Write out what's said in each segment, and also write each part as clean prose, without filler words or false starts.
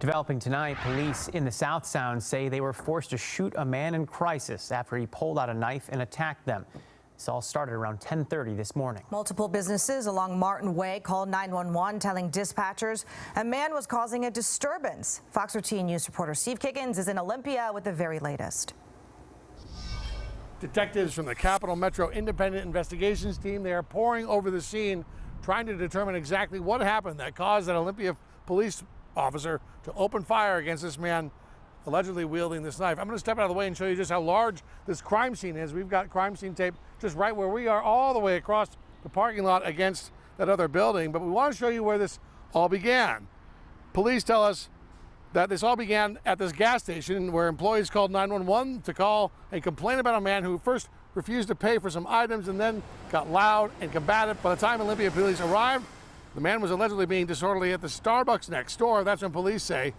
Developing tonight, police in the South Sound say they were forced to shoot a man in crisis after he pulled out a knife and attacked them. This all started around 10:30 this morning. Multiple businesses along Martin Way called 911, telling dispatchers a man was causing a disturbance. Fox 13 News reporter Steve Kiggins is in Olympia with the very latest. Detectives from the Capital Metro Independent Investigations Team, they are pouring over the scene, trying to determine exactly what happened that caused that Olympia police officer to open fire against this man allegedly wielding this knife. I'm going to step out of the way and show you just how large this crime scene is. We've got crime scene tape just right where we are, all the way across the parking lot against that other building. But we want to show you where this all began. Police tell us that this all began at this gas station where employees called 911 to call and complain about a man who first refused to pay for some items and then got loud and combative. By the time Olympia police arrived, the man was allegedly being disorderly at the Starbucks next door. That's when police say.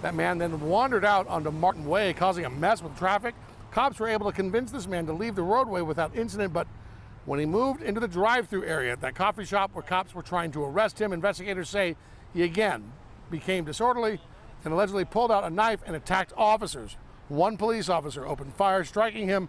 That man then wandered out onto Martin Way, causing a mess with traffic. Cops were able to convince this man to leave the roadway without incident, but when he moved into the drive-through area at that coffee shop where cops were trying to arrest him, investigators say he again became disorderly and allegedly pulled out a knife and attacked officers. One police officer opened fire, striking him.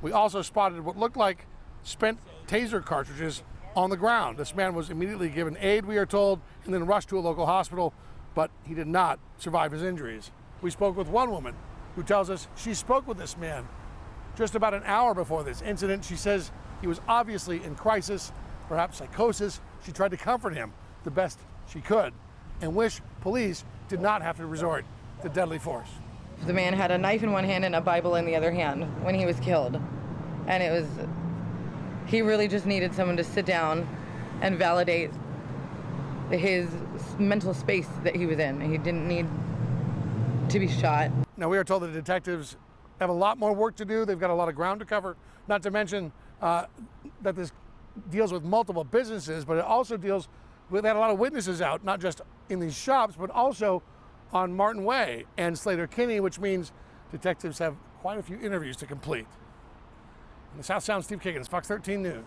We also spotted what looked like spent taser cartridges on the ground. This man was immediately given aid, we are told, and then rushed to a local hospital, but he did not survive his injuries. We spoke with one woman who tells us she spoke with this man just about an hour before this incident. She says he was obviously in crisis, perhaps psychosis. She tried to comfort him the best she could and wish police did not have to resort to deadly force. The man had a knife in one hand and a Bible in the other hand when he was killed. And he really just needed someone to sit down and validate his mental space that he was in. He didn't need to be shot. Now, we are told that the detectives have a lot more work to do. They've got a lot of ground to cover, not to mention that this deals with multiple businesses, but it also deals with, they had a lot of witnesses out, not just in these shops, but also on Martin Way and Slater Kinney, which means detectives have quite a few interviews to complete. In the South Sound, Steve Kiggins, Fox 13 News.